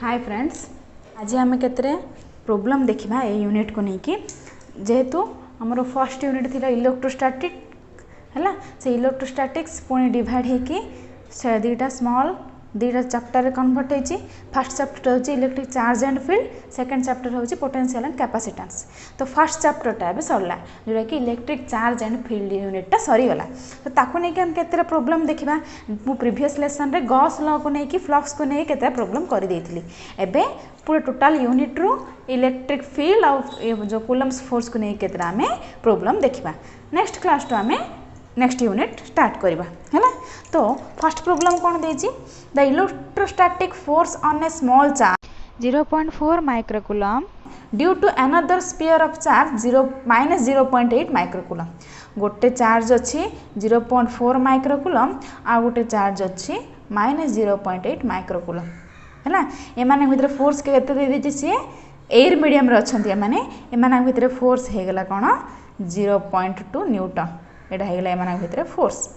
Hi friends, आज आम के प्रोब्लेम देखा ए यूनिट को लेकिन जेहेतु आमर फर्स्ट यूनिट थी इलेक्ट्रोस्टैटिक है से इलेक्ट्रोस्टैटिक्स पुणी डिवाइड होगी दुईटा स्मॉल दुईटा चैप्टर कन्वर्ट होती। फर्स्ट चैप्टर हूँ electric charge and field, second chapter हूँ पोटेंशियल एंड कैपेसिटेंस। तो फर्स्ट चैप्टरटा भी सरला जोटा कि इलेक्ट्रिक चार्ज एंड फील्ड यूनिटा सरीगला। तो ताकू नहीं आम के प्रोब्लेम देखा मु प्रीवियस लेसन रे गॉस लॉ को लेकिन फ्लक्स को लेकिन केते प्रोब्लेम कर देइथिली। एबे पूरा टोटाल यूनिट रू इलेक्ट्रिक फील्ड और जो कूलम्स फोर्स को लेकिन केते आमे प्रोब्लेम देखा। नेक्स्ट क्लास तो आमे नेक्स्ट यूनिट स्टार्ट करवा है। तो फर्स्ट प्रोब्लेम कौन देछि, the electrostatic force on a small charge 0.4 microcoulomb due to another sphere of charge -0.8 microcoulomb. गोटे चार्ज अच्छी 0.4 माइक्रोकूलम आ गोटे चार्ज अच्छी -0.8 माइक्रोकूलम है। एमाने भितर फोर्स के दे दीजिए सी एयर मीडियम रे अछंती एमाने भितर फोर्स हे गला कोन 0.2 न्यूटन। एटा हे गला एमाने भितर फोर्स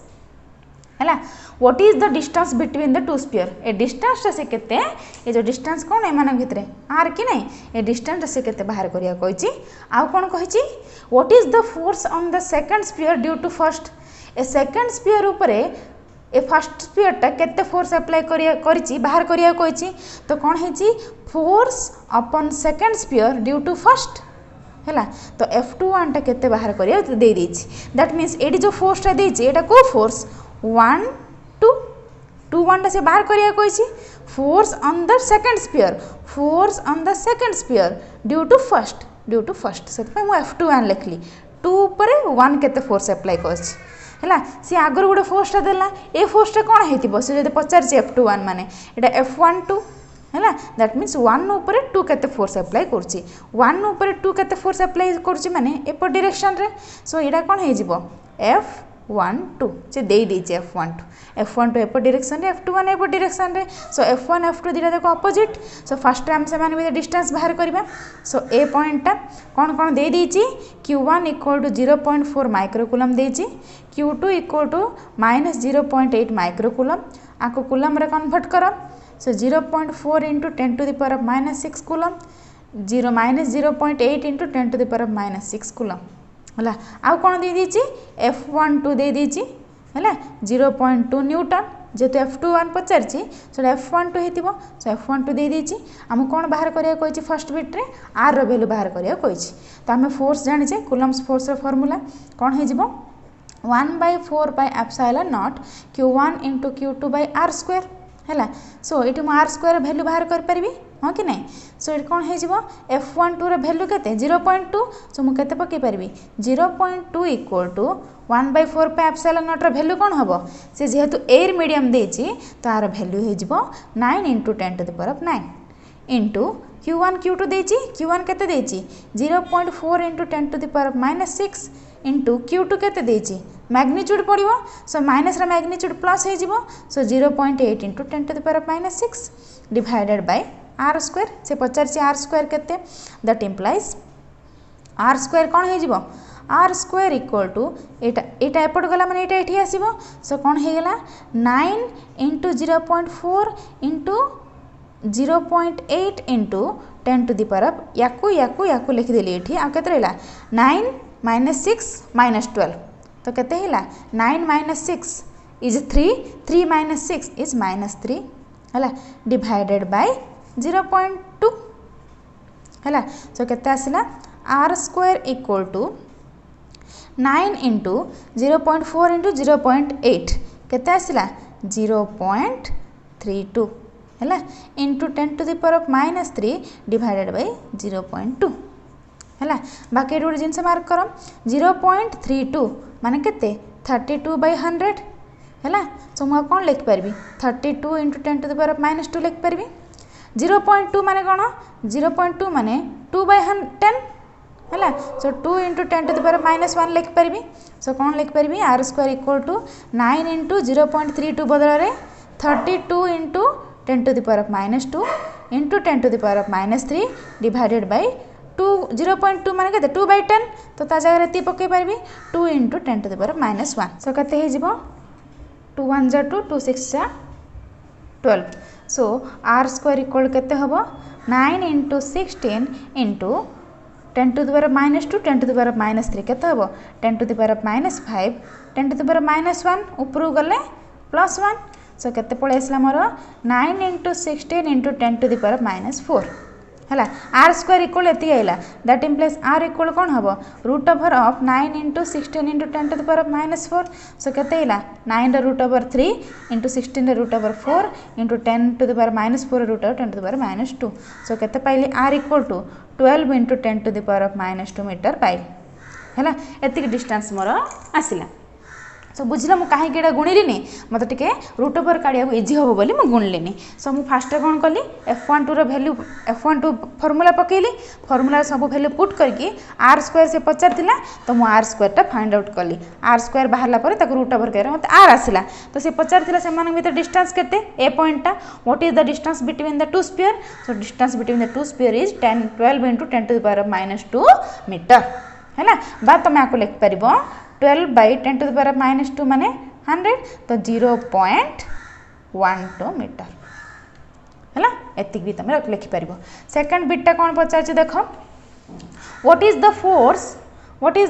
है। What is the distance between the to sphere, A distance से केते ए जो डिस्टेंस कोन एमाने भितर आर कि नहीं ए डिस्टेंस से केते बाहर करिया कहिछि। आ कोन कहिछि what is the force on the second sphere due to first, ए सेकंड स्फीयर ऊपर ए फर्स्ट स्फीयरटा केते फोर्स अप्लाई करिछि बाहर करिया कहिछि। तो कोन हेछि force upon second sphere due to first है। तो F21 टा केते बाहर करिया दे देछि। दैट मींस एडी जो फोर्सटा देछि एटा को फोर्स 1 2 1 से बाहर करिया कहिछि। Force on the second sphere, force on the second sphere due to first से मु F21 लिखली 2 ऊपर 1 केते फोर्स अप्लाई करछि है। सी आगर गोटे फोर्सटा देला ए फोर्सटा कोन हेतिबो से जदि पचारछि F21 माने एटा F12 है। दैट मीन्स 1 ऊपर 2 केते फोर्स अप्लाई करछि, 1 ऊपर 2 केते फोर्स अप्लाई करछि माने एपर डायरेक्शन रे। सो एटा कोन हे जिवो F12 से दे देछि F12 एपर डायरेक्शन रे, F21 एपर डायरेक्शन रे। सो F1 F2 दिटा देखो ऑपोजिट। सो फर्स्ट टाइम से माने विद डिस्टेंस बाहर करबा। सो ए पॉइंटटा कोन कोन दे देछि Q1 = 0.4 माइक्रोकूलम देछि, Q2 = -0.8 माइक्रोकूलम। आको कूलम रे कन्वर्ट करो। So 0.4 into 10 to the power of -6 coulomb, -0.8 into 10 to the power of -6 coulomb है। आउ कौन दे दीची F12 दे दीची है 0.2 न्यूटन। जेहेतु F21 पचारछि सो F12 हेतिबो। सो F12 दे दीची। हम कौन बाहर करिया कहिछि फर्स्ट बिट रे R रो वैल्यू बाहर करिया कहिछि। तो हम फोर्स जानिछे कूलम्स फोर्स रो फार्मूला कौन हे जिवो 1/4 pi epsilon naught Q1 into Q2 by R square है। सो ये आर स्क्वायर वैल्यू बाहर कर पारि हाँ कि नहीं। सो ये कौन हो F12 वैल्यू के 0.2। सो मुझे पकई पारि 0.2 = 1/4 पाई एप्सिलॉन नॉट वैल्यू कौन हम से जेहेतु एयर मीडियम देछि तो यार वैल्यू हो 9 × 10 to the power of 9 into Q1 Q2 देछि। Q1 केते देछि 0.4 × 10 to the power of -6 into Q2 केते देछि मैग्नीट्यूड पड़ो। सो माइनस रा मैग्नीट्यूड प्लस हो जिवो। सो 0.8 × 10 to the power of -6 divided by R square. से पचारछि R स्क्वायर केते, दैट इंप्लाइज R स्क्वायर कौन हो जिवो R स्क्वायर = एटा एपट गला माने एटा एठी आसीबो। सो कौन हे गला 9 × 0.4 × 0.8 × 10 to the power of याकू लिखि देली एठी। आ केते रहला 9 - 6 - 12 तो केते हिला 9 - 6 इज 3 3 - 6 इज -3 है डिवाइडेड बाय 0.2 है। सो केते आसिला R स्क्वायर = 9 × 0.4 × 0.8 केते आसिला 0.32 है into 10 to the power of -3 divided by 0.2 है। बाकी गोटे जिनस मार्क कर 0.32 माने केते 32/100 है। सो मुझे कौन लिखिपारि 32 × 10 to the power of -2 लिखिपारि। 0.2 माने कौन 0.2 माने 2/10 है। सो 2 × 10 to the power of -1 लिखिपारि। सो कौन लिखिपारि R स्क्वायर = 9 × 0.32 बदल में 32 × 10 to the power of -2 × 10 to the power of -3 divided by 0.2 माने केते 2/10 तो ता जगह रे पकई पारि 2 × 10 to the power of -1। So केते हे जिवो 2 1 2 2 6 12। सो आर स्क्वायर इक्वल केते हबो 9 into 16 into 10 to the power -2 10 to the power -3 केते हबो 10 to the power -5 10 to the power -1 ऊपर गले +1 सो केते पळे आसला मोर 9 into 16 into 10 to the power -4 है आर स्क्वायर इक्वल एति आइला दैट इम्प्लाइज आर इक्वल कौन हम root over of 9 into 16 into 10 to the power -4 सो केते आइला 9 root over 3 into 16 root over 4 into 10 to the power -4 root over 10 to the power -2 so केते पाइली R equal to 12 into 10 to the power -2 metre पाइल है एति distance मोर आसिला सो बुझल मुझे कहीं गुणिली मत टे रूट ओवर काढ़ा इजी हम बोली मुझे गुणिली सो मुझे फास्ट कौन कली f12 भैल्यू f12 फर्मूला पकेली फर्मूला सब भैल्यू पुट करके आर स्क्वायर से पचार तो मुझे आर स्क्वायर फाइंड आउट कली आर स्क्वायर बाहर रूट ओवर कर मत आर आसला तो सी पचार से डिस्टेंस के ए पॉइंटा what is the distance between the two sphere so distance between the two sphere is 12 into 10 to the power -2 metre है बा तुम आपको लिखिपर 12 बाई 10 टू द पावर -2 माने 100 तो 0.12 मीटर है एति भी तुम लिखिपर सेकंड बिटा कौन पचार देख what is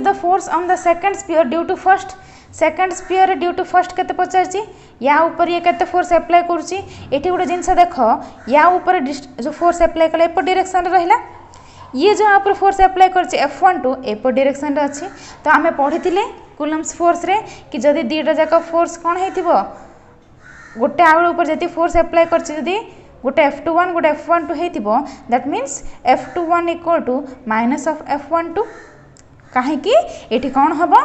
the force on the second sphere due to first second sphere due to first केते पचार या ऊपर ये केते फोर्स अप्लाई करूची एठी गोटे जिनस देख या ऊपर जो फोर्स अप्लाई कले एप डायरेक्शन रहिला ये जो आप फोर्स अप्लाई करछि F12 एपट डायरेक्शन रे अछि तो आमे पढ़िथिले कूलम्स फोर्स रे कि जदि दीटा जाक फोर्स कोन हेतिबो गोटे आउट ऊपर जति फोर्स अप्लाई करछि जदि गोटे F21 गोटे F12 हेतिबो that means F21 equal to minus of F12 काहे कि एठी कोन हबो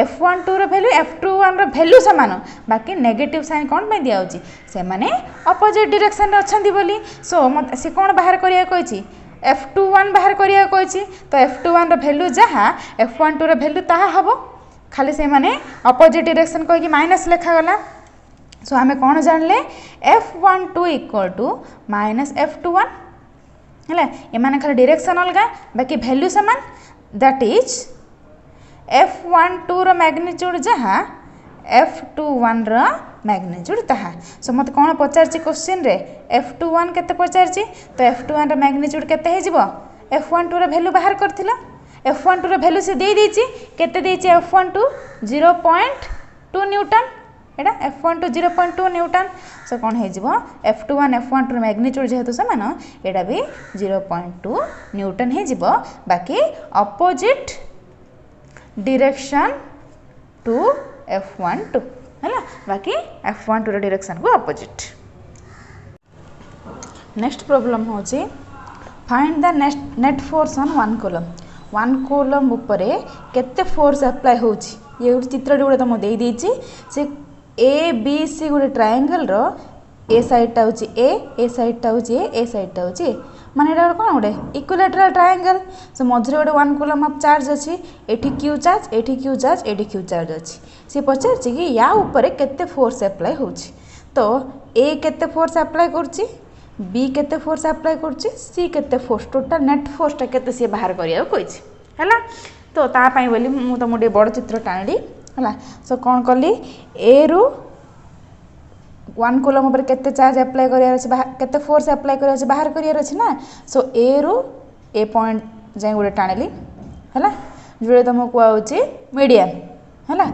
F12 रो वैल्यू F21 रो वैल्यू समान बाकी नेगेटिव साइन कोन में दिया होछि से माने अपोजिट डायरेक्शन रे अछंती बोली सो मत से कोन बाहर करिया कहछि F21 बाहर करिया कहछि तो F21 रो वैल्यू जहा F12 रो वैल्यू ताहा हबो खाली से माने अपोजिट डायरेक्शन कहि कि माइनस लिखा गला सो हमें कौन जानले F12 equal to minus F21 है ये माने खाली डायरेक्शन अलगा बाकी वैल्यू समान that is F12 row magnitude जहा F21 रो मैग्नीट्यूड ताहा सो मत कौन पचारछि क्वेश्चन रे F21 केते पचारछि तो F21 रो मैग्नीट्यूड केते हे जिवो F12 रो वैल्यू बाहर करथिला F12 रो वैल्यू से दे देछि केते देछि F12 0.2 न्यूटन एटा F12 0.2 न्यूटन सो कौन हे जिवो F21 F12 रो मैग्नीट्यूड जेहेतु समान एटा भी 0.2 न्यूटन हे जिवो बाकी अपोजिट डायरेक्शन टू F12 है बाकी F12 रो डायरेक्शन को अपोजिट नेक्स्ट प्रॉब्लम होची find the net force on 1 coulomb उपरे केते फोर्स अप्लाई होची ये चित्र गोटे तुम दे देछि से ए बी सी गोटे ट्रायंगल रो ए साइड टा होची ए साइड टा होची ए साइड टा होची माने एटा कोन गोटे इक्विलैटरल ट्रायंगल सो मझरे गोटे 1 कूलम ऑफ चार्ज अछि एठी क्यू चार्ज एठी क्यू चार्ज एठी क्यू चार्ज अछि से पचारछि कि या ऊपर केते फोर्स अप्लाई होछि तो ए केते फोर्स अप्लाई करछि बी केते फोर्स अप्लाई करछि सी केते फोर्स टोटल नेट फोर्स टा केते से बाहर करिया कहिछि हैला तो ता पई बोली मु त मोटे बड़ चित्र टाणली हैला सो कोन करली ए रु 1 कूलम ऊपर केते चार्ज अप्लाई करिया अछि केते फोर्स अप्लाई करिया अछि बाहर करिया अछि ना सो ए रु ए पॉइंट जाय गोटे टाणली हैला जोडे तुम को होछि मीडियन हैला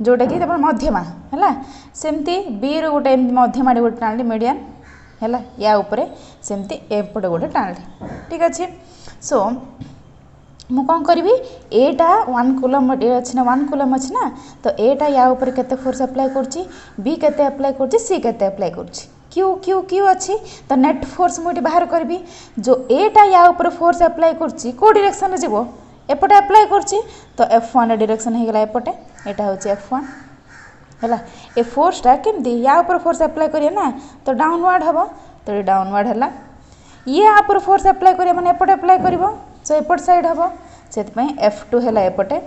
जोटा कि तब मध्यमा हैला सेमती बी रु गोटे मध्यमा गोटे टाणली मीडियन हैला या ऊपर सेमती एपटे गोटे टाणली ठीक अछि सो मु कौन करी एटा 1 कूलम अच्छी ना 1 कूलम अच्छी ना तो एटा या ऊपर केते फोर्स अप्लाई करछि बी केते अप्लाई करछि सी केते अप्लाई करछि क्यू क्यू क्यू अच्छी तो नेट फोर्स मुझे बाहर करी जो एटा या ऊपर फोर्स अप्लाई करछि को डायरेक्शन रे जीवो एपटे अप्लाई करछि तो F1 डायरेक्शन हे गेला एपटे एटा होछि F1 हैला ए फोर्स टा केमती या ऊपर फोर्स अप्लाई करिया ना तो डाउनवर्ड हबो तो डाउनवर्ड हैला ये या ऊपर फोर्स अप्लाई करिया माने एपटे अप्लाई करिवो सो एपट साइड हबो सेतपई F2 हैला एपटे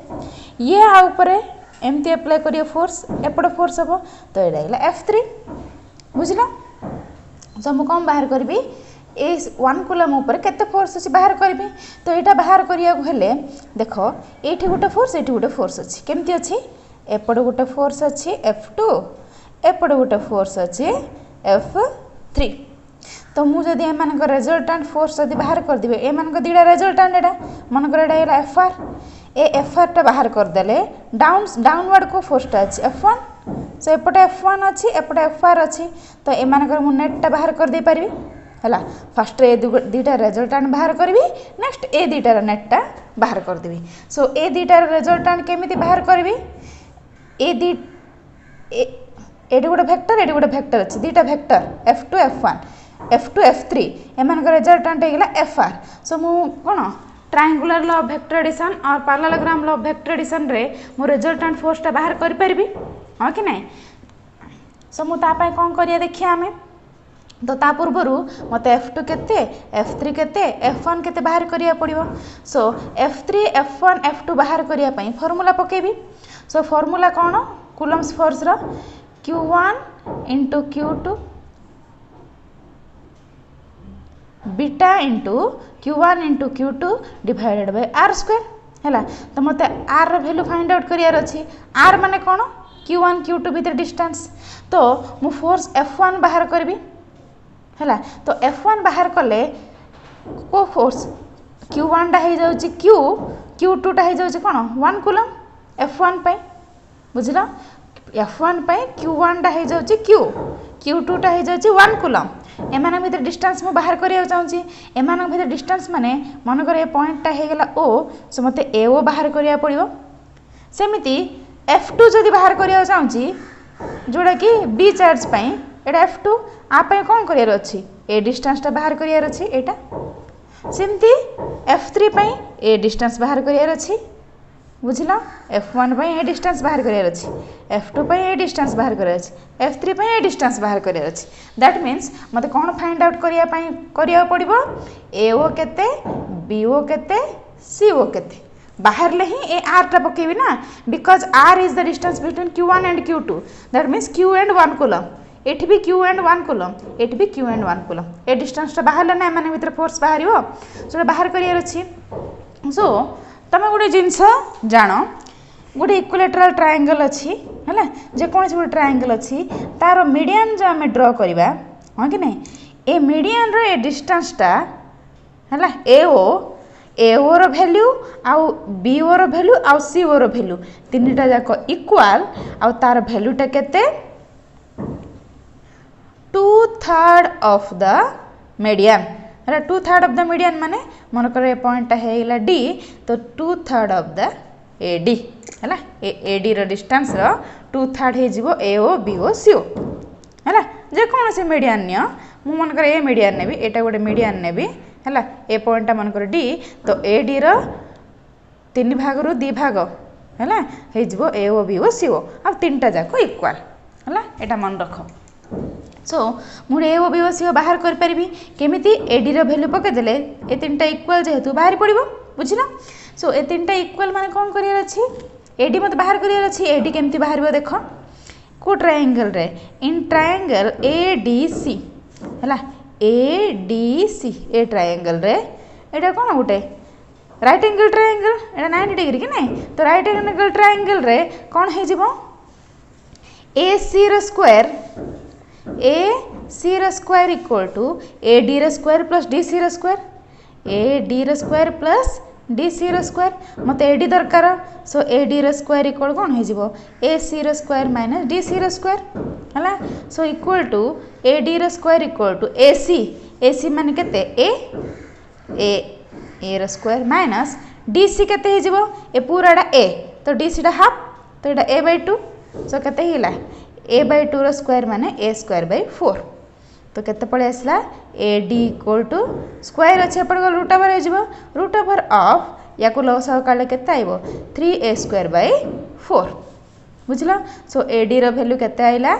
ये आ ऊपर एमती अप्लाई करियो फोर्स एपटे फोर्स हबो तो एडा हैला F3 बुझला सो मु कम बाहर करबी ए 1 कूलम ऊपर केते फोर्स अछि बाहर करबी तो एटा बाहर करिया हेले देखो एठी गोटे फोर्स अछि केमती अछि एपटे गोटे फोर्स अछि F2 एपटे गोटे फोर्स अछि F3 तो मुझे एम रिजल्टाट फोर्स जब बाहर करदे एम दुटा रिजल्टाट एटा मनकर एटा एफ आर एफ आर टा बाहर करदे डाउनवर्ड को फोर्सटा अच्छी F1 सो एपटे F1 अच्छी एपटे एफ आर अच्छी तो एम मु नेटा बाहर करदे पारि है फास्ट ए दुटा रिजल्टाट बाहर करी नेक्स्ट ए दुटार नेटा बाहर करदेवी सो ए दुटार रिजल्टाट केमी बाहर करी एटी गोटे भेक्टर एटी गोटे भेक्टर अच्छी दुटा vector F2 F1 F2 F3 M रिजल्टाट होगा एफ आर सो मु कौन triangular law of vector addition और parallelogram law of vector addition रे मो रिजल्टाट फोर्सटा बाहर कर पारि हाँ कि नहीं सो मुझे कौन करिया देखिए आमे तो ता पूर्व मत F2 केते F3 केते F1 केते बाहर करिया पड़िबो सो F3 F1 F2 बाहर करिया पई फार्मूला पकेबी सो फार्मूला कौन कूलम्स फोर्स रो Q1 into Q2 beta into Q1 into Q2 divided by R square है तो मत R रो वैल्यू फाइंड आउट करियार अछि R माने कौन Q1 Q2 भीतर डिस्टेंस तो मु फोर्स F1 बाहर करबी है तो F1 बाहर कले को फोर्स Q1 टा हो जाउची Q Q2 टा हो जाउची कोन 1 कूलम F1 पई बुझला F1 पई Q1 टा हो जाउची Q Q2 टा हो जाउची 1 कूलम एमान भीतर डिस्टेंस मु बाहर करिया चाहूची एमान भीतर डिस्टेंस माने मन कर ए पॉइंट टा हे गेला O सो मते AO बाहर करिया पड़िबो सेमिति F2 जदि बाहर करिया चाहूची जोड़ा कि B चार्ज पई एटा F2 आपे कौन करियार अछि ए डिस्टेंस टा बाहर करियार अछि एटा सिमती F3 पई ए डिस्टेंस बाहर करियार अछि बुझला F1 पई ए डिस्टेंस बाहर करियार अछि F2 पई ए डिस्टेंस बाहर करियार अछि F3 पई ए डिस्टेंस बाहर करियार अछि दैट मींस मते कोन फाइंड आउट करिया पड़िबो AO केते BO केते CO केते बाहर ले ही ए R टा पकेबी ना because R is the distance between Q1 and Q2 that means Q and 1 coulomb एठी भी Q एंड 1 कूलम एठी भी Q and 1 coulomb A distance टा बाहर लेना माने भीतर फोर्स बाहरियो सो बाहर करियार अछि सो तमे गोटे जिंस जानो गोटे इक्विलेटरल ट्रायंगल अछि हैला जे कोनसे गोटे ट्रायंगल अछि तार मीडियन जो हमें ड्रा करबा हां कि नहीं ए मीडियन रो ए डिस्टेंस टा हैला AO रो वैल्यू आउ BO रो वैल्यू आउ CO रो वैल्यू तीनटा जाको इक्वल आउ तार वैल्यू टा केते 2/3 ऑफ द मीडियन है 2/3 ऑफ द मीडियन माने मन कर ए पॉइंट है D तो 2/3 ऑफ द AD है AD रो डिस्टेंस रो 2/3 हे जिवो AO BO CO है जे कौन से मीडियन नियो मु मन कर ए मीडियन नेबी एटा गोटे मीडियन नेबी है ए पॉइंट मन कर D तो AD रो 3 भाग रो 2 भाग है हे जिवो AO BO CO आ तीनटा जाको इक्वल है एटा मन रखो सो मुझे AO BO CO बाहर कर पारिबी केमिति AD रो वैल्यू पके देले ए तीनटा इक्वल जेहेतु बाहर पड़िबो बुझिला सो ए तीनटा इक्वल माने कोन करियर अछि AD मत बाहर करियर अछि AD केमिति बाहरबो देखो को ट्रायंगल रे इन ट्रायंगल ADC हला ADC ए ट्रायंगल रे एटा कोन गुटे राइट एंगल ट्रायंगल एटा 90 डिग्री कि नै तो राइट एंगल ट्रायंगल रे कोन हे जिवो AC रो स्क्वायर AC रो स्क्वायर इक्वल टू AD रो स्क्वायर प्लस DC रो स्क्वायर AD रो स्क्वायर प्लस DC रो स्क्वायर मते AD दरकार सो AD रो स्क्वायर इक्वल कोन हे जिवो AC रो स्क्वायर माइनस DC रो स्क्वायर हला सो इक्वल टू AD रो स्क्वायर इक्वल टू AC माने केते A रो स्क्वायर माइनस DC केते हे जिवो ए पूराडा A तो DC डा हाफ तो एटा A/2 सो केते हिला A/2 रो स्क्वायर माने A स्क्वायर बाय 4 तो केते पळे आसला AD इक्वल टू स्क्वायर अच्छे पड़ गल रूट ओवर हो रूट ओवर ऑफ या को लसाव काले केते आइबो 3A स्क्वायर बाय 4 बुझला सो AD रो वैल्यू केते आइला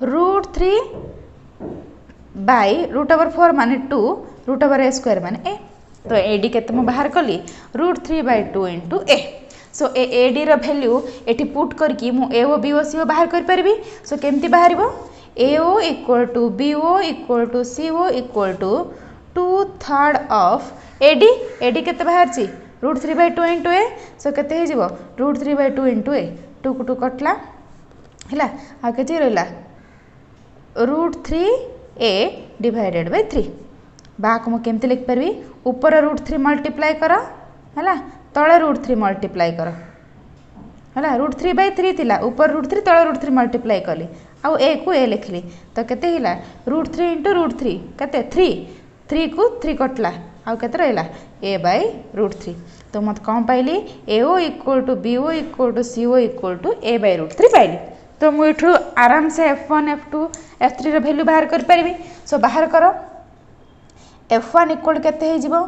√3 बाय रूट ओवर 4 माने 2 रूट ओवर A स्क्वायर माने A तो AD केते मु बाहर कली √3/2 इनटू A सो AD रो वैल्यू एठी पुट करकी मु AO BO CO बाहर कर परबी सो केमती बाहरिबो AO equal to BO equal to CO equal to 2/3 of AD केते बाहर छि √3/2 इनटू A सो केते हे जिवो √3/2 इनटू A 2 को 2 कटला हैला आ केते रहला √3A डिवाइडेड बाय 3 बाको मुझे केमती लिखिपारि ऊपर √3 मल्टीप्लाई कर है तले √3 मल्टीप्लाई कर है √3/3 थिला ऊपर √3 तले √3 मल्टीप्लाई कली आउ ए को ए लिखली तो केते हिला √3 × √3 केते 3 को 3 कटला आउ केते रहला a/√3 तो मत कौन पाइली AO = BO = CO = a/√3 पाइली तो मुझे आराम से F1 F2 F3 रो वैल्यू बाहर कर पारिबी सो बाहर करो F1 = केते हे जिवो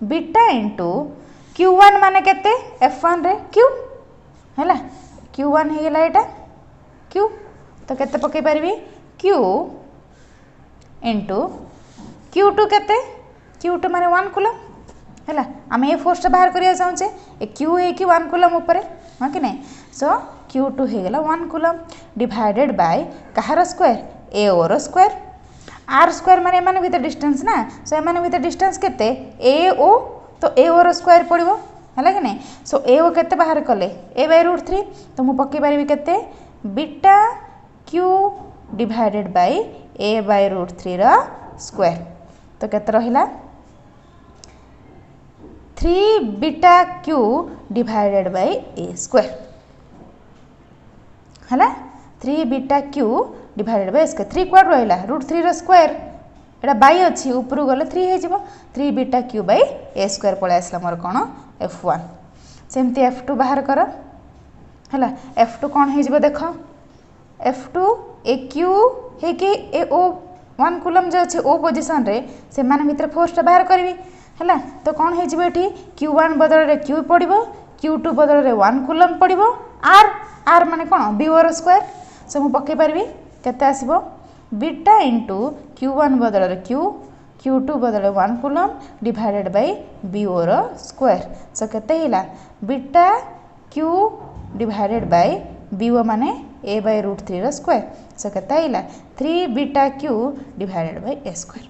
बीटा * Q1 माने केते F1 रे Q हैला Q1 हे गेला एटा Q तो केते पके पारिबी Q * Q2 केते Q2 माने 1 कूलम हैला आम ए फोर्स बाहर करिया चाहूचे ए Q है कि 1 कूलम ऊपर हां कि नहीं सो Q2 हे गेला 1 कूलम डिवाइडेड बाय कहार स्क्वायर AO रो स्क्वायर R स्क्वायर माने माने भीतर डिस्टेंस ना सो ए माने भीतर डिस्टेंस केते AO तो AO रो स्क्वायर पड़िबो हैला कि नहीं सो AO केते बाहर कले a/√3 तो मु पके पारिबी केते beta Q divided by a/√3 रो स्क्वायर तो केते रहिला 3 beta Q divided by a square हैला 3 beta Q divided by square 3 क्वाड रहिला √3 रो स्क्वायर एटा बाय अछि ऊपर गले 3 हे जिवो 3 beta Q by a square पळे आसला मोर कोन F1 सेमती F2 बाहर कर हैला F2 कोन हे जिवो देखो F2 ए Q हे कि ए O 1 कूलम जो अछि O पोजीशन रे से माने भीतर फोर्स बाहर करबी हैला तो कौन हे जिवो एठी Q1 बदल रे Q पड़िबो Q2 बदल रे 1 कूलम पड़िबो R माने कोन BO रो स्क्वायर से मु पके परबी केते आसीबो बीटा * Q1 बदल रे Q Q2 बदल रे 1 कूलम डिवाइडेड बाय BO रो स्क्वायर सो केते हिला beta Q divided by BO माने a/√3 रो स्क्वायर सो केते हिला 3 beta Q divided by a square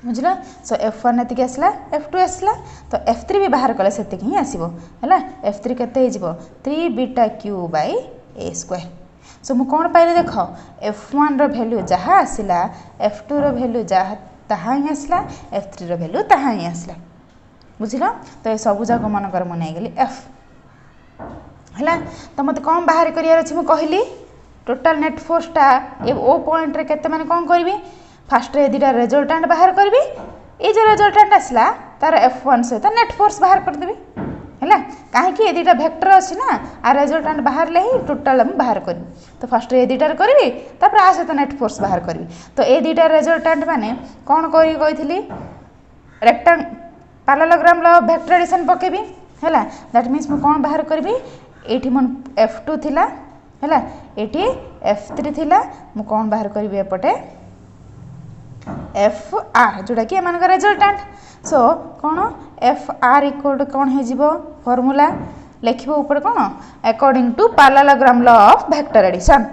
बुझला सो F1 एतिक आसला F2 आसला तो F3 भी बाहर कले सेतिक ही आसीबो हैला F3 केते हे जिवो 3 beta Q by a square so मु कोन पाइले देखो F1 रो वैल्यू जहा आसिला F2 रो वैल्यू जहा तहा ही आसला F3 रो वैल्यू तहा ही आसला बुझिला तो ए सब जाक मन कर मने गेली F हैला तो मते कोन बाहर करिया अछि मु कहली टोटल नेट फोर्स टा ए ओ पॉइंट रे केते माने कोन करबी फास्ट रे दिटा रिजल्टेंट बाहर करबी ए जो रिजल्टेंट आसला तार F1 सहित नेट फोर्स बाहर कर देबी हैला काहे कि ए दिटा वेक्टर अछि ना आ रिजल्टेंट बाहर ले ही टोटल हम बाहर करबी तो फास्ट रे दिटा करबी तापर आ सहित नेट फोर्स बाहर करबी तो ए दिटा रिजल्टेंट माने कोन करी कहितली रेक्टेंगल पैरेललोग्राम लो वेक्टर एडिशन पकेबी हैला दैट मींस मु कोन बाहर करबी एठी मन F2 थिला हैला एठी F3 थिला मु कोन बाहर करबी एपटे FR जोड़ा कि एमान रिजल्टेंट सो कौन FR = कौन हे जिवो फार्मूला लिखिबो ऊपर कौन according to parallelogram law of vector addition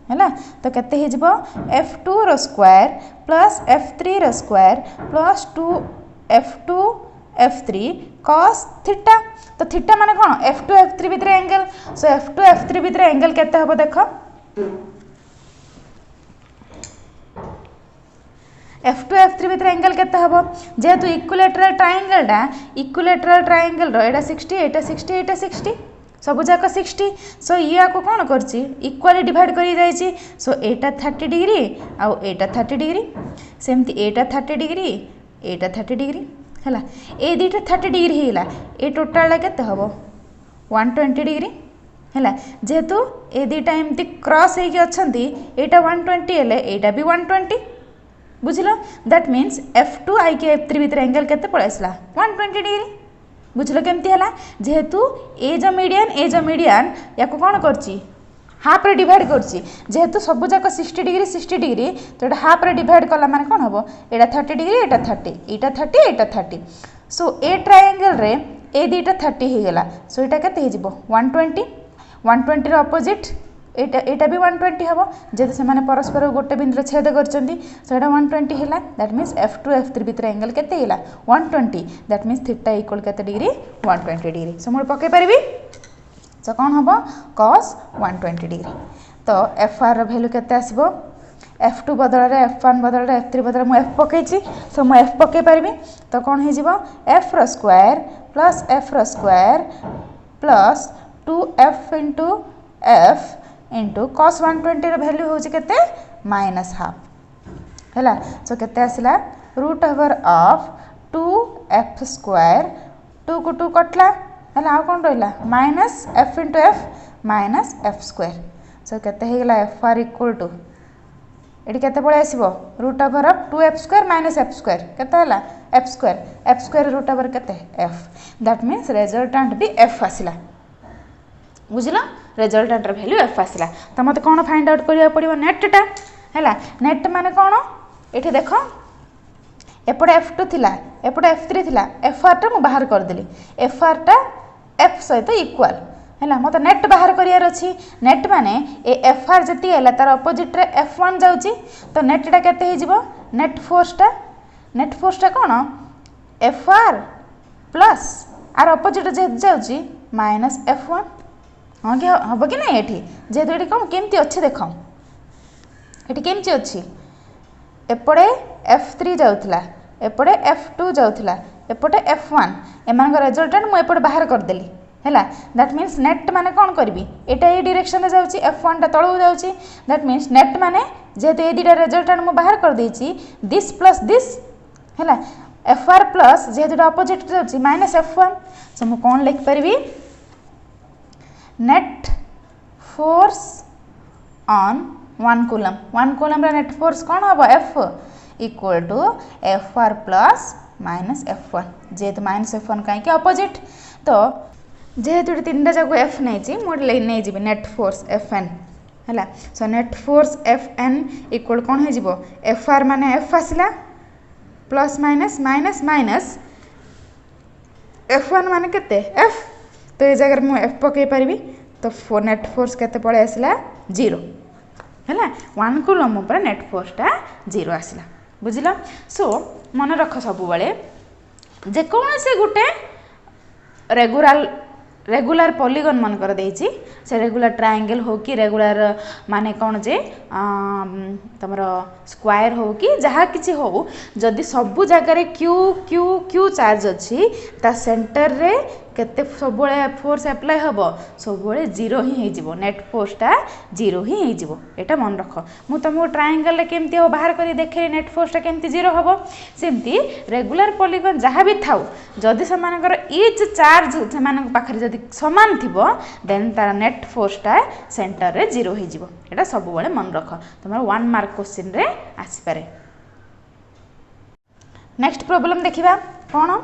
हैला तो केते हे जिवो F2 रो स्क्वायर प्लस F3 रो square plus 2 F2 F3 cos theta तो थीटा माने कौन F2 F3 भीतर एंगल सो F2 F3 भीतर एंगल केते हबो देखो F2 F3 भीतर एंगल केते हबो जेहेतु इक्विलेटरल ट्रायंगल रो एटा 60 एटा 60 एटा 60 सब जाक 60 सो या को कोन करछि इक्वली डिवाइड करि जाइछि सो एटा 30 डिग्री आ एटा 30 डिग्री सेमति एटा 30 डिग्री एटा 30 डिग्री हैला ए दिटा 30 डिग्री हेला ए टोटल ला केते हबो 120 डिग्री हैला जेहेतु ए दिटा एमति क्रॉस हे कि अछंती एटा 120 हेले एटा भी 120 बुझिलो दैट मीन्स F2 आई के F3 भीतर एंगल केते पळेसला 120 डिग्री बुझिलो केमती हला जेहेतु ए जो मीडियन याको कोन करछि हाफ रे डिवाइड करछि जेहेतु सब जाक 60 डिग्री तो एटा हाफ रे डिवाइड कला माने कोन हबो एटा 30 डिग्री एटा 30 एटा 30 एटा 30 सो ए ट्रायंगल रे ए दिटा 30 हे गेला सो एटा केते हे जिवो 120 रो अपोजिट एटा भी 120 हबो जेते से माने परस्पर गोटे बिंदु छेद करचंदी सो एटा 120 हैला दैट मींस F2 F3 भीतर एंगल केते हैला 120 दैट मींस थीटा इक्वल केते डिग्री 120 डिग्री सो मोर पके परबी सो कोन हबो cos 120 डिग्री तो FR रो वैल्यू केते आसीबो F2 बदल F1 बदल F3 बदल मु F पकई सो मु F पकई पारि तो कौन हो F रो स्क्वायर प्लस F रो square plus 2F into F into cos 120 रो वैल्यू हो केते -हाफ है सो केते आसला root over of 2F square 2 को 2 कटला है आ कौन रहा minus F into F minus F square so केते हो गला FR इक्वल टू ये केते पळे आसीबो root over of 2F square minus F square केते हला F स्क्वायर रूट ओवर केते F दैट मीन्स रिजल्टेंट भी F आसिला बुझिला रिजल्टेंट वैल्यू F आसिला तो मते कोन फाइंड आउट करिया पड़िबो नेटटा हैला नेट माने कोन एठी देखो एपटे F2 थिला एपटे F3 थिला FR टा मु बाहर कर देली FR टा F सहित इक्वल है मत नेट बाहर करार अच्छी नेट माने ए FR जी है तार अपोजिट रे F1 जाऊँगी तो नेटा केते नेट फोर्सटा कौन FR प्लस आर अपोजिट जे जाऊँगी माइनस F1 हाँ कि हम कि ना ये जेहेतु ये कौन केमती अच्छे देख ये केमती अच्छी एपटे F3 जाऊला एपटे F2 जाऊला एपटे F1 M resultant मुझे बाहर करदेली है दैट मीन्स नेट माने कौन करी एटा ये डायरेक्शन में जाऊँगी F1 टा तलू जाऊँगी दैट मीन्स नेट माने जेहेतु ये दुटा रिजल्टेंट मुझे बाहर कर देछि दिस प्लस दिस है FR प्लस जेहेतु अपोजिट जाऊँगी माइनस F1 सो मुझे कौन लिख पारि नेट फोर्स ऑन 1 कूलम रे नेट फोर्स कौन हम F equal to FR plus minus F1 जेहेतु माइनस F1 कहीं अपोजिट तो जेहेतु तीन जाक F नहीं मुझे नहीं जी नेट फोर्स FN है so net force FN equal कौन हो FR माने F आसला plus minus minus minus F1 माने केते F तो ये जगह मुझे F पकई पारि तो नेट फोर्स केते पड़े आसला 0 है 1 कूलम पर नेट फोर्सटा 0 आसला बुझिला सो मन रख सब बेले जेकोसी गोटे रेगुलर पॉलीगन मनकर देछि से रेगुलर ट्रायंगल हो कि रेगुलर माने कौन जे तमर स्क्वायर हो कि जहाँ किसी हो जदि सबु जगार क्यू क्यू क्यू चार्ज अच्छी ता सेंटर रे केते सब फोर्स अप्लाई हम सब 0 ही हो नेट फोर्सटा 0 ही हो एटा मन रख मु तुमको ट्रायंगल केमती हो बाहर कर देखे नेट फोर्सटा केमती 0 हम सेमती रेगुलर पॉलीगन जहाँ भी थाउ जदि सेमानकर इच चार्ज से पाखरे जदि समान थिबो देन तार नेट फोर्सटा सेंटर रे 0 हो एटा सब मन रख तुम 1 मार्क क्वेश्चन रे आसीपारे नेक्स्ट प्रॉब्लम देखिबा कौन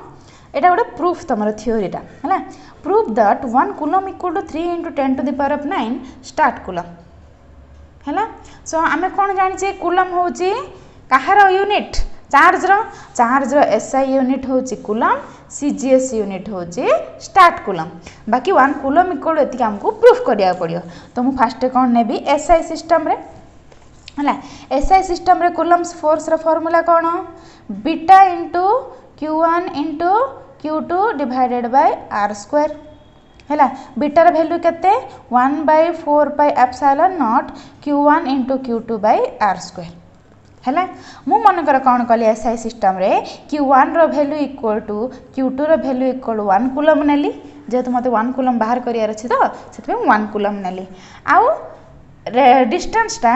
एटा गोटे प्रूफ तुम थियोरीटा है proof that 1 coulomb equal to 3 into 10 to the power of 9 statcoulomb है सो आम कौन जाने कूलम हूँ कहार यूनिट चार्ज रो SI यूनिट हूँ कूलम CGS यूनिट हूँ स्टार्ट कूलम बाकी 1 कूलम इक्वल एति आमको प्रूफ करिया पड़ियो तो मु फास्ट कौन नेबी SI सिस्टम रे है SI सिस्टम रे कूलम्स फोर्स रो फार्मूला कौन beta into Q1 into Q2 divided by R square है बीटार वैल्यू केते 1/4 pi epsilon naught Q1 into Q2 by R square है मु मनकर कौन कली SI सिस्टम रे Q1 रो वैल्यू इक्वल टू Q2 रो वैल्यू इक्वल 1 कूलम नेली जेहेतु मते 1 कूलम बाहर करियार अछि तो सेते 1 कूलम नेली आउ डिस्टेंस टा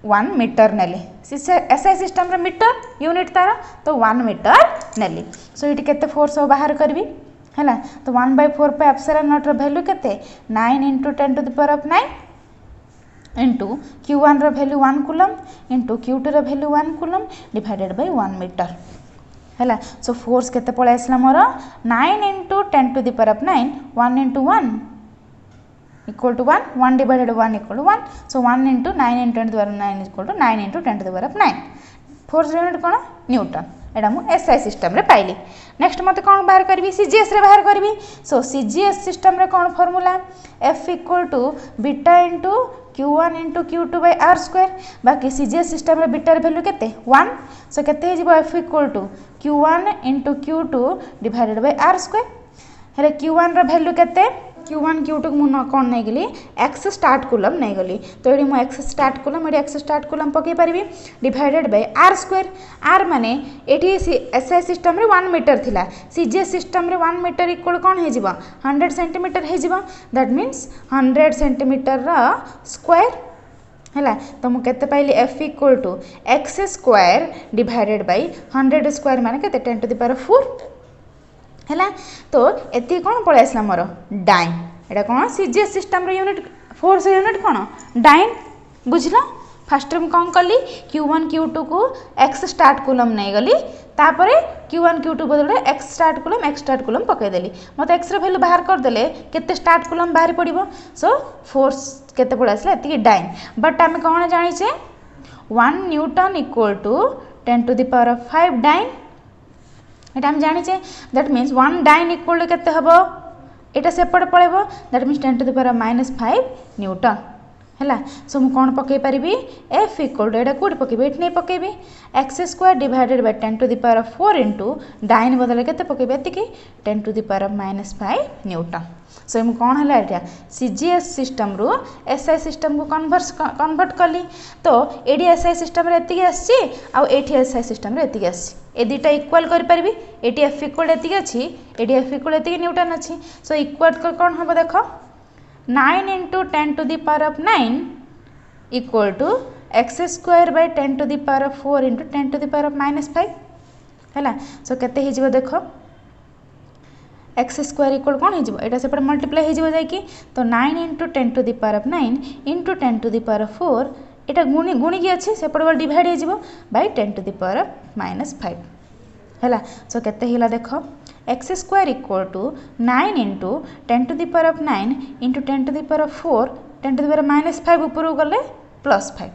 1 मीटर नेली SI सिस्टम रे मीटर यूनिट तार तो 1 मीटर नेली सो ये केते फोर्स बाहर करबी है तो 1/4 पे एप्सिलॉन नॉट रो वैल्यू केते 9 into 10 to the power of 9 into Q1 रो वैल्यू 1 कूलम इंटू Q2 रो value 1 coulomb divided by 1 metre है सो फोर्स केते पळे आसला मोर 9 into 10 to the power of 9 1 into 1 equal to 1 divided 1 equal to 1 so 1 into 9 into 10 to the power of 9 is equal to 9 into 10 to the power of 9 force unit कौन Newton एटा मु SI system रे पाइली next मते कौन बाहर करबी CGS रे बाहर करबी सो CGS सिस्टम रे कौन formula F equal to beta into Q1 into Q2 by R square बाकी CGS सिस्टम रे बीटा रे वैल्यू केते 1 सो केते हिजबो F equal to Q1 into Q2 divided by R square हेले Q1 रो वैल्यू केते Q1 Q2 को कौन नहीं गली एक्स स्टार्ट कूलम नहीं गली तो ये मुझे एक्स स्टार्ट कूलम ये एक्स स्टार्ट कूलम पकई पारि divided by r square r माने ये एसआई सिस्टम रे 1 मीटर थिला सीजीएस सिस्टम रे 1 मीटर इक्वल कौन हो 100 सेंटीमीटर हो दैट मीन्स 100 सेंटीमीटर रा स्क्वायर है तो मुझे पाइली F equal to x square divided by 100 square माने के 10 टू द पावर 4 है तो ये कौन पलि आसला मोर डाइन एटा कौन सीजीएस सिस्टम रे यूनिट फोर्स यूनिट कौन डाइन बुझल फास्ट में कौन कली Q1 Q2 को एक्स स्टार्ट कूलम नहीं गली तापर Q1 Q2 बदले एक्स स्टार्ट कूलम पकईदेली मत एक्स वैल्यू बाहर करदे केते स्टार्ट कूलम बाहर पड़ो सो फोर्स केते पड़ आसला ये डाइन बट आम कौन जाचे 1 newton equal to 10 to the power 5 dyne ये आम जाचे that means 1 dyne equal to केते हबो एटा सेपट पळेबो that means 10 to the power -5 newton है सो मुझे कौन पकई पारि एफ इक्वल टू एटा कौट पकेबी ये नहीं पकेबी x square divided by 10 to the power 4 into dyne बदले के पकेबी ये 10 to the power -5 newton so मुझे कौन है यहाँ सीजीएस सिस्टम रू एसआई सिस्टम को कन्वर्ट कली तो ये एसआई सिस्टम रे आसी एसआई सिस्टम रे आसी दुटा इक्वाल करी ये एफ इक्वल ये अच्छी ये एफ इक्वल ये न्यूटन अच्छी सो इक्वल कौन हम देख 9 into 10 to the power of 9 equal to x square by 10 to the power of 4 into 10 to the power of -5 है सो केते हो देख एक्स स्क्वायर इक्वल कौन हो सेपटे मल्टीप्लाई हो जाएगी तो 9 into 10 to the power of 9 into 10 to the power of 4 यहाँ गुणिकी अच्छी सेपटे डिवाइड हो by 10 to the power of -5 है सो केते देख x square equal to 9 into 10 to the power of 9 into 10 to the power of 4 10 to the power -5 ऊपर गले +5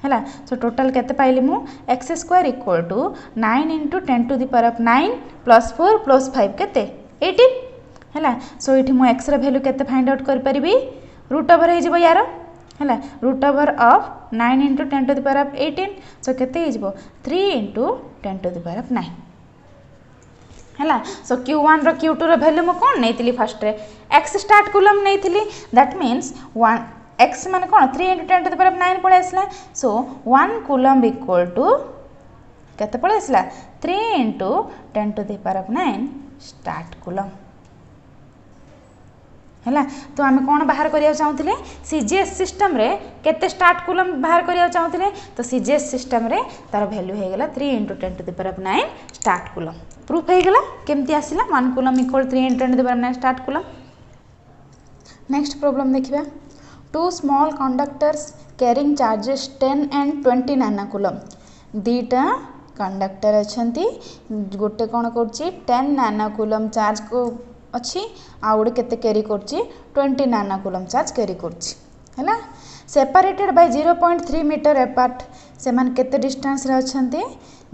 है सो टोटाल केते पाइली मु x square equal to 9 into 10 to the power of 9 +4 +5 केते 18 है सो ये मु एक्स वैल्यू केते फाइंड आउट कर परिबी रूट ओवर हो यार है root over of 9 into 10 to the power of 18 so केते हो 3 into 10 to the power of 9 है सो Q1 रो Q2 रो वैल्यू मैं कौन नहीं फास्ट रे एक्स स्टार्ट कूलम नहीं दैट मीन्स 1 एक्स माने कौन 3 into 10 to the power of 9 पड़े आसला सो 1 कूलम इक्वल टू केते पड़े आसला 3 into 10 to the power of 9 statcoulomb है तो आम कौन बाहर करिया चाहूले सीजीएस सिस्टम रे केते स्टार्ट कूलम बाहर करिया चाहूले तो सीजीएस सिस्टम रे तार वैल्यू हो गला 3 into 10 to the power of 9 statcoulomb proof हो गला केमती आसिला 1 coulomb equal 3 into 10 to the power of 9 statcoulomb next problem देखिबा 2 small conductors carrying charges 10 and 20 Nana coulomb दीटा conductor अच्छी गोटे कौन कर 10 नाना कूलम चार्ज को अच्छी आ गोटे केते कैरी करछि 20 नाना कूलम चार्ज कैरी करछि हैला सेपरेटेड बाय 0.3 मीटर अपार्ट से मान केते डिस्टेंस रे अछंती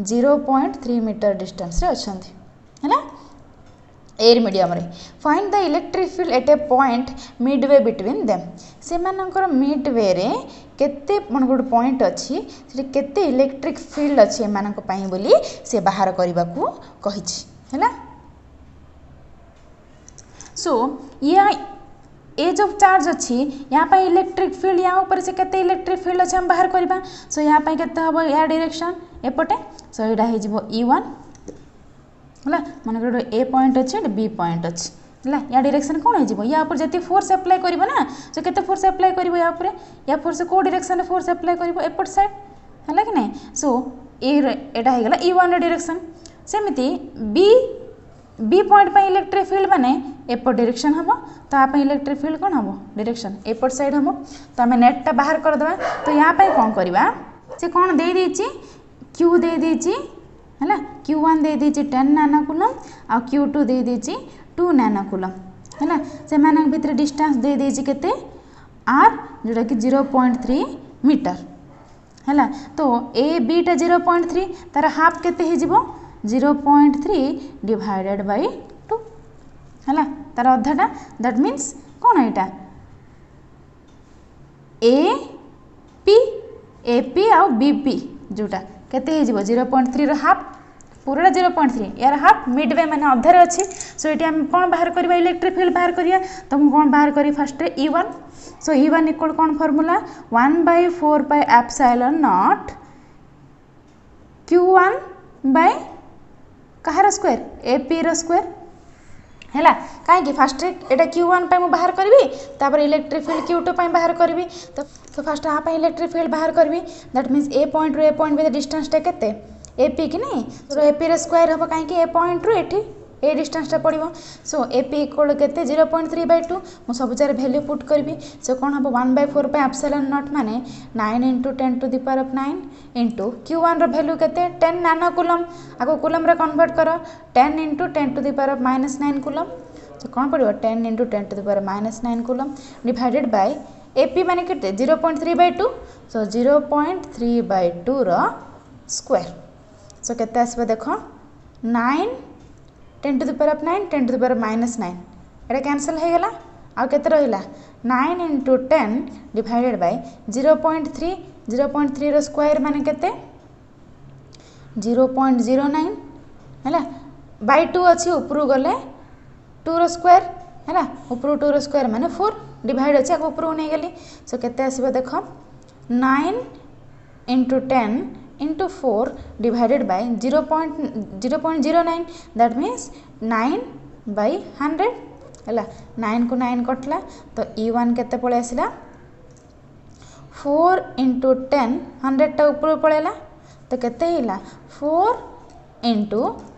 0.3 मीटर डिस्टेंस रे अछंती हैला एयर मीडियम रे find the electric field at A point Midway between them से मानकर मिडवे रे केते मन गोटे पॉइंट अच्छी से केते इलेक्ट्रिक फील्ड अच्छी एमानक पई बोली से बाहर करबा को कहिछि हैला सो ये जो चार्ज अच्छी यहाँ पे इलेक्ट्रिक फील्ड यहाँ ऊपर से केते इलेक्ट्रिक फील्ड अच्छे हम बाहर करबा सो यहाँ पे केते हबो या डायरेक्शन एपटे सो एडा हे जिवो E1 हला मन गोटे ए पॉइंट अच्छे बी पॉइंट अच्छे है या डायरेक्शन कौन हो या ऊपर जति फोर्स अप्लाई करबो ना सो केते फोर्स अप्लाई करबो या ऊपर या फोर्स को डायरेक्शन फोर्स अप्लाई करबो एपट साइड है कि नहीं सो एटा हे गला E1 डायरेक्शन सेमिति बी पॉइंट पे इलेक्ट्रिक फील्ड माने एपट डायरेक्शन हम तो आप इलेक्ट्रिक फील्ड कौन हम डायरेक्शन एपट साइड हम तो आम नेटटा बाहर करदे तो यहाँ पे कौन करवा से कौन दे देछि Q दे देछि है Q1 दे देछि 10 नाना कूलम आ Q2 दे देछि 2 नाना कूलम है से मान भितर डिस्टेंस दे देछि केते R जोटा कि 0.3 मीटर है तो ए बी टा 0.3 तार हाफ केते हे जिवो 0.3 डिवाइडेड बाय 2 है तार अधाटा दैट मीन्स कौन एटा ए पी आ बी पी जोटा केते हे जिवो 0.3 रो हाफ पूरा 0.3 यार हाफ मिड वे माने अधारे अच्छी सो ये आम कौन बाहर करवा इलेक्ट्रिक फील्ड बाहर करिया तो मुझे कौन बाहर करी first E1 so E1 equal कौन formula 1/4 pi epsilon naught Q1 by कहार स्क्वायर AP रो स्क्वायर है कहीं फास्ट एटा Q1 पे मुझे बाहर करी तापर इलेक्ट्रिक फील्ड Q2 पे बाहर करी तो फास्ट यहाँ इलेक्ट्रिक फील्ड बाहर करी दैट मीन्स ए पॉइंट रू ए पॉइंट भी डिस्टेंस केते AP कि नहीं तो AP रो स्क्वायर हम कहीं ए पॉइंट रू एठी ए डिस्टेंसटा पड़ो सो AP इक्वल के 0.3/2 मुझे सब जगह वैल्यू पुट करी सो कौन हम 1/4 पे एप्सिलॉन नॉट माने 9 × 10⁹ इंटू Q1 वैल्यू के 10 नानो कूलम आगे कूलम रे कन्वर्ट कर 10 × 10⁻⁹ कूलम तो कौन पड़ो 10 × 10⁻⁹ कूलम डिवाइडेड बाय AP माने के 0.3/2 सो 0.3/2 रो स्क्वायर सो केते आसबो देखो 9 10⁻⁹ 10⁻⁻⁹ एटा कैंसल हो गला आ केते रहिला 9 × 10 डिवाइडेड बाय 0.3 रो स्क्वायर माने केते 0.09 हैला बाय 2 अछि ऊपर गले 2 रो स्क्वायर हैला ऊपर 2 रो स्क्वायर माने 4 डिवाइड अछि आ ऊपर नै गेली सो केते आसीबो देखो 9 × 10 into 4 divided by 0.09 that means 9/100 है 9 को 9 कटला तो E1 केते पळे आसिला 4 × 10 100 टा ऊपर पळेला तो केते हिला 4 ×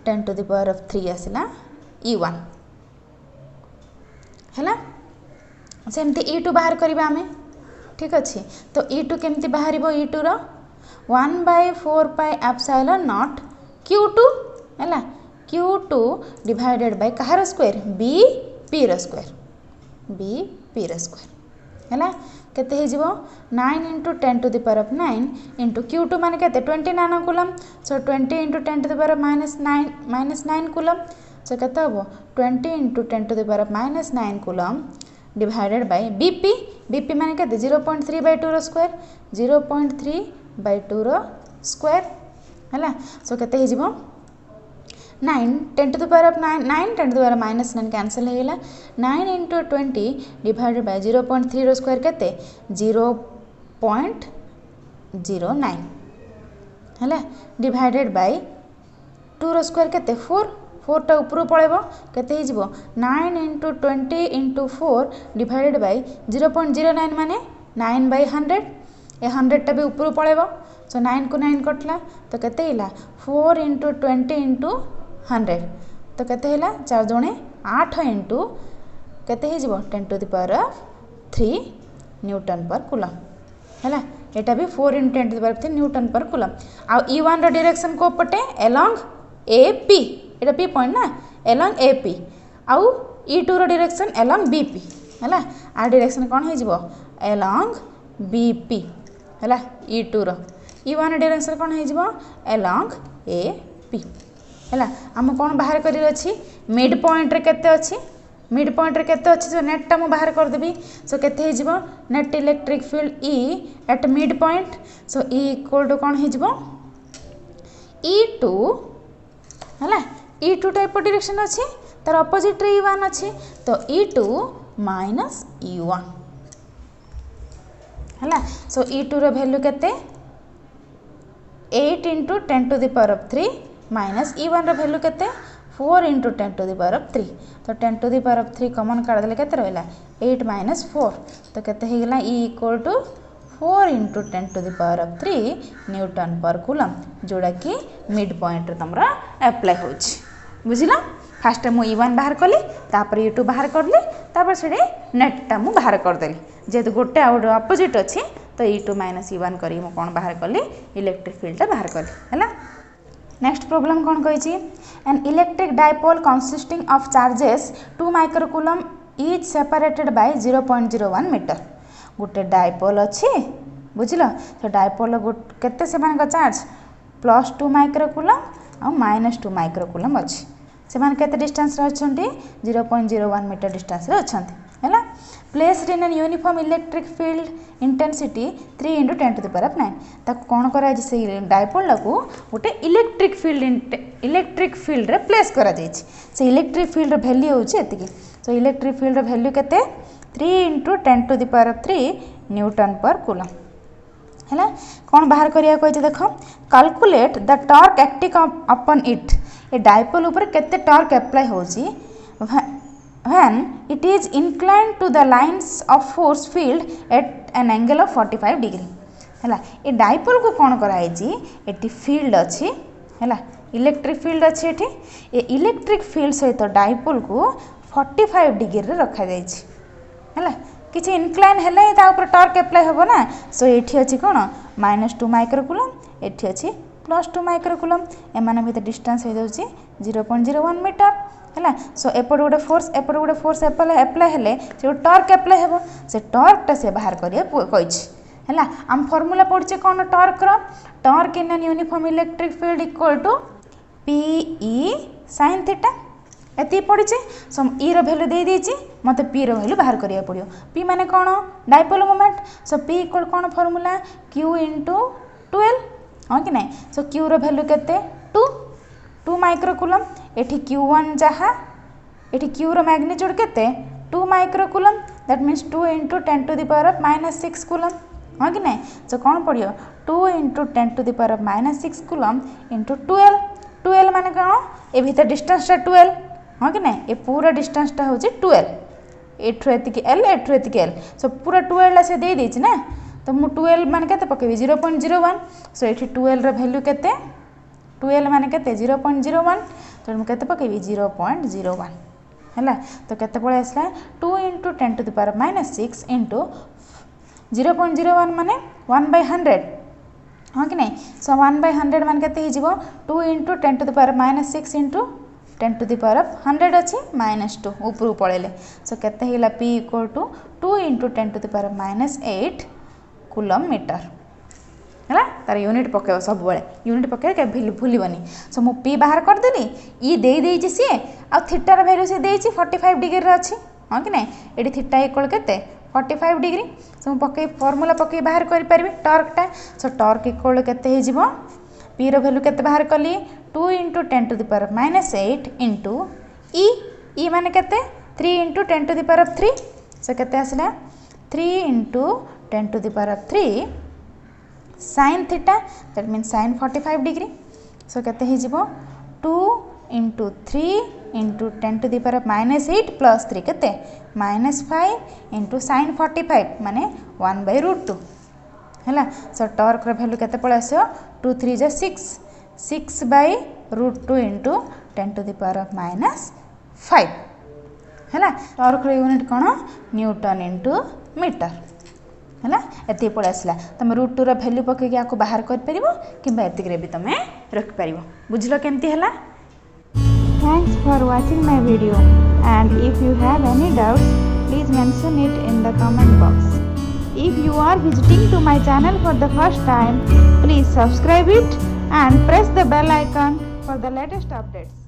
10⁻³ आसिला E1 है सेमती E2 बाहर करबा आमे ठीक अच्छे तो E2 केमती बाहरिबो E2 row 1/4 pi epsilon not Q2 है Q2 डिवाइडेड बाय कहार स्क्वायर BP रो स्क्वायर है केते हे जिवो 9 × 10⁹ इंटू Q2 माने केते 20 नानो कूलम सो 20 × 10⁻⁹ कूलम सो केते हबो 20 × 10⁻⁹ कूलम डिवाइडेड बाय BP माने केते 0.3/2 रो स्क्वायर 0.3/2 रो स्क्वायर है सो केते हे जिवो 9 10⁻⁹ कैंसल हो गला 9 × 20 डिवाइडेड बाय 0.3 रो स्क्वायर केते 0.09 है डिवाइडेड बाय 2 रो स्क्वायर केते 4 टा ऊपर पळेबो केते हे जिवो 9 × 20 × 4 डिवाइडेड बाय 0.09 माने 9/100 ए 100 टा भी ऊपर पळेबो सो 9 को 9 कटला तो केते हिला 4 × 20 × 100 तो केते हिला 4 जणे 8 × केते हे जिवो 10⁻³ न्यूटन पर कूलम हैला एटा भी 4 × 10⁻³ न्यूटन पर कूलम आ E1 रो डायरेक्शन को पटे अलोंग AP एटा P पॉइंट ना अलोंग AP आउ E2 रो डायरेक्शन अलोंग BP हैला आ डायरेक्शन कोन हे जिवो अलोंग BP हैला E2 रो E1 डायरेक्शन कोन हे जिवो अलोंग AP हैला हम कोन बाहर करी अछि मिड पॉइंट रे केते अछि मिड पॉइंट रे केते अछि सो नेट टा मु बाहर कर देबी सो केते हे जिवो net electric field E at mid point so E equal to कोन हे जिवो E2 हैला E2 टाइप डायरेक्शन अछि तार ऑपोजिट रे E1 अछि तो E2 माइनस E1 हैला सो E2 रो वैल्यू केते 8 × 10⁻³ माइनस E1 रो वैल्यू केते 4 × 10⁻³ तो 10⁻³ कॉमन काढ देले केते रहला 8 - 4 तो केते हे गेला E इक्वल टू 4 × 10⁻³ न्यूटन पर कूलम जोड़ा कि मिड पॉइंट रे तमरा अप्लाई होछि बुझिला फास्ट मु E1 बाहर कली तापर E2 बाहर करली तापर सेडे नेट टा मु बाहर कर देली जेतु गोटे आउट ऑपोजिट अछि तो E2 - E1 करी मु कोन बाहर कली इलेक्ट्रिक फील्ड टा बाहर कली हैला नेक्स्ट प्रॉब्लम कोन कहि छी an electric dipole consisting of charges 2 microcoulomb is separated by 0.01 metre गोटे डायपोल अछि बुझिलो तो डायपोल केते सेमान का चार्ज +2 माइक्रोकूलम और -2 माइक्रोकूलम अछि सेमान केते डिस्टेंस रे अछंती 0.01 मीटर डिस्टेंस रे अछंती हैला placed in an uniform electric field intensity 3 × 10⁹ ताको कौन करा से डायपोल को गोटे इलेक्ट्रिक फील्ड रे प्लेस करा से इलेक्ट्रिक फील्ड वैल्यू होची एतिकी। सो इलेक्ट्रिक फील्ड वैल्यू केते 3 × 10⁻³ न्यूटन पर कूलम है। कौन बाहर करिया कहते देख calculate the torque acting upon it A dipole ऊपर केते टॉर्क अप्लाई होची when it is inclined to the lines of force field at an angle of 45 degree है। ए डायपोल को कौन कराई एटी फील्ड अच्छी है इलेक्ट्रिक फील्ड अच्छी एटी ए इलेक्ट्रिक फील्ड सहित डायपोल को 45 डिग्री रे रखा जाई है किसी इनक्लाइन हेले ता ऊपर टॉर्क अप्लाई होबो ना। सो एठी अछि कोन -2 माइक्रोकूलम एठी अछि +2 माइक्रोकूलम एमाने भीतर डिस्टेंस हो जाउची 0.01 मीटर है। सो एपट गोटे फोर्स अप्लाई हेले से टॉर्क अप्लाई हेबो से टॉर्कटा से बाहर करिया कहिछि है। आम फॉर्मूला पढ़चे कौन torque in an uniform electric field equal to PE sin theta एति पढ़चे। सो ई रो वैल्यू दे देछि मते P रो वैल्यू बाहर करिया पड़ियो। P माने कौन डायपोल मोमेंट। सो P इक्वल कौन फॉर्मूला Q × 12 हाँ कि नहीं। सो Q रो वैल्यू केते 2 माइक्रोकूलम एठी Q1 जहा एठी Q रो मैग्नीट्यूड केते 2 माइक्रोकूलम दैट मीन्स 2 × 10⁻⁻6 कूलम हाँ कि नहीं। सो कौन पड़ियो 2 × 10⁻⁻6 कूलम इंटू 12 माने कौन ए भीतर डिस्टेंसटा 12 हाँ कि नहीं। ए पूरा डिस्टेंसटा होची 12 एठु एतिकी L एठु एतिकी L। सो पूरा 12 ला से दे देछि ना तो मु 12 माने केते पकेबी 0.01। सो एठी 12 रो वैल्यू केते 12 माने केते 0.01 तो मु केते पकेबी 0.01 हैला। तो केते पळे आसला 2 × 10⁻⁻6 इंटू 0.01 माने 1/100 हाँ कि नहीं। सो 1/100 मान केते हिजिबो 2 × 10⁻⁻6 इंटू 10⁻100 अच्छी -2 ऊपर पड़ेले। सो केते हिला P equal to 2 × 10⁻⁸ coulomb metre है। तार यूनिट पकेब सब बेले यूनिट पकेब के भूलबनी। सो मु P बाहर कर देली ई दे देछि सी आ थीटार वैल्यू से देछि 45 डिग्री रे अछि हाँ कि नहीं। एडी थीटा इक्वल केते 45 डिग्री। सो मु पके फार्मूला पके बाहर कर परबे टॉर्कटा। सो टॉर्क इक्वल केते हे जिवो P रो वैल्यू केते बाहर कली 2 × 10⁻⁸ इंटू ई माने केते 3 × 10⁻³ सो केते आसला 3 × 10⁻³ sin theta that mean sin 45 degree. So केते हे जिवो 2 × 3 × 10⁻⁸ प्लस 3 केते -5 × sin 45 माने 1/√2 है। सो टॉर्क रो वैल्यू केते पळे आसो 2 3 जा 6/√2 × 10⁻⁵ है। टॉर्क रो यूनिट कौन न्यूटन इंटू मीटर है। एति पळे आसला तुम √2 रो वैल्यू पके आपको बाहर कर परिबो किबा एतिक रे भी तुम रख परिबो। बुझलो केमती हला। Thanks for watching my video and if you have any doubts please mention it in the comment box. If you are visiting to my channel for the first time please subscribe it and press the bell icon for the latest updates.